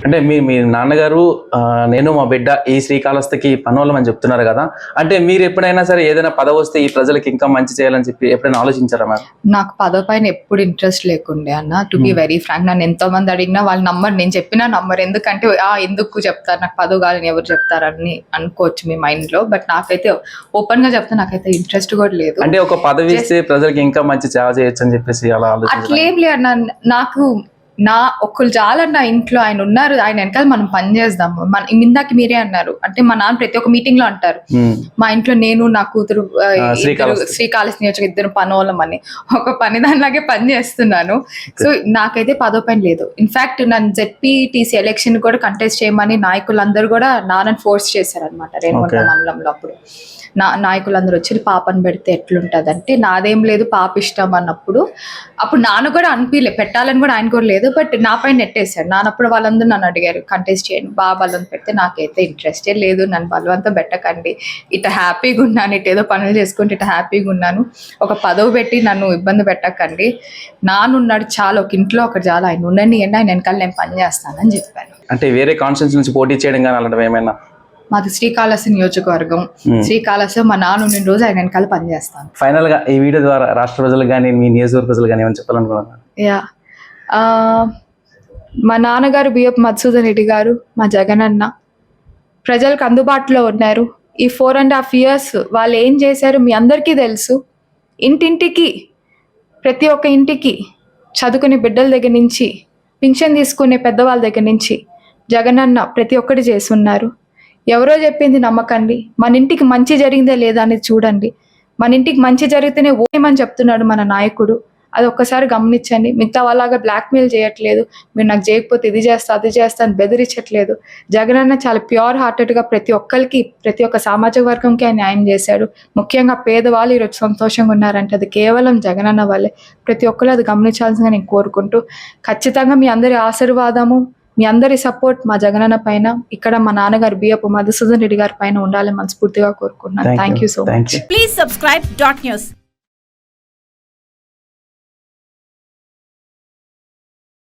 అంటే మీ నాన్నగారు నేను మా బిడ్డ ఈ శ్రీకాళహస్తికి పనోళ్ళం అని చెప్తున్నారు కదా, అంటే మీరు ఎప్పుడైనా సరే ఏదైనా పదవి వస్తే ఈ ప్రజలకు ఇంకా మంచి చేయాలని చెప్పి ఎప్పుడైనా ఆలోచించారా మేడం? నాకు పదవి పైన ఎప్పుడు ఇంట్రెస్ట్ లేకుండే అన్న, టు బి వెరీ ఫ్రాంక్. నన్ను ఎంతో మంది అడిగినా వాళ్ళ నంబర్ నేను చెప్పిన నంబర్, ఎందుకంటే ఎందుకు చెప్తారు నాకు పదవి కాదని ఎవరు చెప్తారని అనుకోవచ్చు మీ మైండ్ లో, బట్ నాకైతే ఓపెన్ గా చెప్తే నాకైతే ఇంట్రెస్ట్ కూడా లేదు. అంటే ఒక పదవి ఇస్తే ప్రజలకు ఇంకా మంచి సేవ చేయొచ్చు అని చెప్పేసి అలా అట్లేం లేదు అన్న. నాకు నా ఒక్కరు చాలన్న, ఇంట్లో ఆయన ఉన్నారు, ఆయన వెనకాల మనం పని చేద్దాము. ఇందాక మీరే అన్నారు, అంటే మా నాన్న ప్రతి ఒక్క మీటింగ్ లో అంటారు మా ఇంట్లో నేను నా కూతురు శ్రీకాళహస్తి నియోజక ఇద్దరు పనోళ్ళం అని, ఒక పని దానిలాగే పని చేస్తున్నాను. సో నాకైతే పదో పని లేదు. ఇన్ఫాక్ట్ నన్ను జెడ్పీటీసీ ఎలక్షన్ కూడా కంటెస్ట్ చేయమని నాయకులందరూ కూడా నాన్నని ఫోర్స్ చేశారనమాట రేణుగుంట మండలంలో. అప్పుడు నాయకులందరూ వచ్చి పాపను పెడితే ఎట్లుంటది అంటే, నాదేం లేదు పాప ఇష్టం అన్నప్పుడు, అప్పుడు నాన్న కూడా అనిపించలే పెట్టాలని కూడా ఆయన కూడా లేదు, బట్ నా పైన నెట్టేశాడు. నాన్నప్పుడు వాళ్ళందరూ నన్ను అడిగారు కంటెస్ట్ చేయండి, బాగా బలం పెడితే నాకైతే ఇంట్రెస్టే లేదు, నన్ను బలవంతం పెట్టకండి, ఇట్లా హ్యాపీగా ఉన్నాను, ఇటు ఏదో పనులు చేసుకుంటే ఇట్లా హ్యాపీగా ఉన్నాను, ఒక పదవి పెట్టి నన్ను ఇబ్బంది పెట్టకండి, నాన్నున్నాడు చాలా, ఒక ఇంట్లో ఒకటి చాలా, ఆయన ఉండని ఆయన వెనకాల నేను పని చేస్తానని చెప్పాను. అంటే వేరే కాన్స్టిట్యూన్సీ నుంచి పోటీ చేయడం కానీ అలాంటివి ఏమైనా? మాది శ్రీకాళహస్తి నియోజకవర్గం. శ్రీకాళహస్తి మా నాన్న ఉన్న రోజు ఆయన వెనకాల పనిచేస్తాను. ఫైనల్ గా ఈ వీడియో ద్వారా రాష్ట్ర ప్రజలకు కానీ మీ నియోజకవర్గ ప్రజలు కానీ ఏమైనా చెప్పాలనుకున్నాను? మా నాన్నగారు బిఎఫ్ మధుసూదన్ రెడ్డి గారు, మా జగనన్న ప్రజలకు అందుబాటులో ఉన్నారు. ఈ 4.5 years వాళ్ళు ఏం చేశారు మీ అందరికీ తెలుసు. ఇంటింటికి ప్రతి ఒక్క ఇంటికి చదువుకునే బిడ్డల దగ్గర నుంచి పింఛన్ తీసుకునే పెద్దవాళ్ళ దగ్గర నుంచి జగనన్న ప్రతి ఒక్కటి చేస్తున్నారు. ఎవరో చెప్పింది నమ్మకండి, మన ఇంటికి మంచి జరిగిందే లేదా అనేది చూడండి. మన ఇంటికి మంచి జరిగితేనే ఓమని చెప్తున్నాడు మన నాయకుడు, అది ఒక్కసారి గమనించండి. మిగతా వాళ్ళగా బ్లాక్మెయిల్ చేయట్లేదు, మీరు నాకు చేయకపోతే ఇది చేస్తా అది చేస్తా అని బెదిరించట్లేదు. జగనన్న చాలా ప్యూర్ హార్టెడ్గా ప్రతి ఒక్కరికి, ప్రతి ఒక్క సామాజిక వర్గంకి ఆయన న్యాయం చేశాడు. ముఖ్యంగా పేదవాళ్ళు ఈరోజు సంతోషంగా ఉన్నారంటే అది కేవలం జగనన్న వల్లే. ప్రతి ఒక్కరు అది గమనించాల్సిందిగా నేను కోరుకుంటూ, ఖచ్చితంగా మీ అందరి ఆశీర్వాదము, మీ అందరి సపోర్ట్ మా జగనన్న పైన, ఇక్కడ మా నాన్నగారు బిఎఫ్ మధుసూదన్ రెడ్డి గారి పైన ఉండాలని మనస్ఫూర్తిగా కోరుకుంటున్నాను. Thank you so much. Please subscribe .news.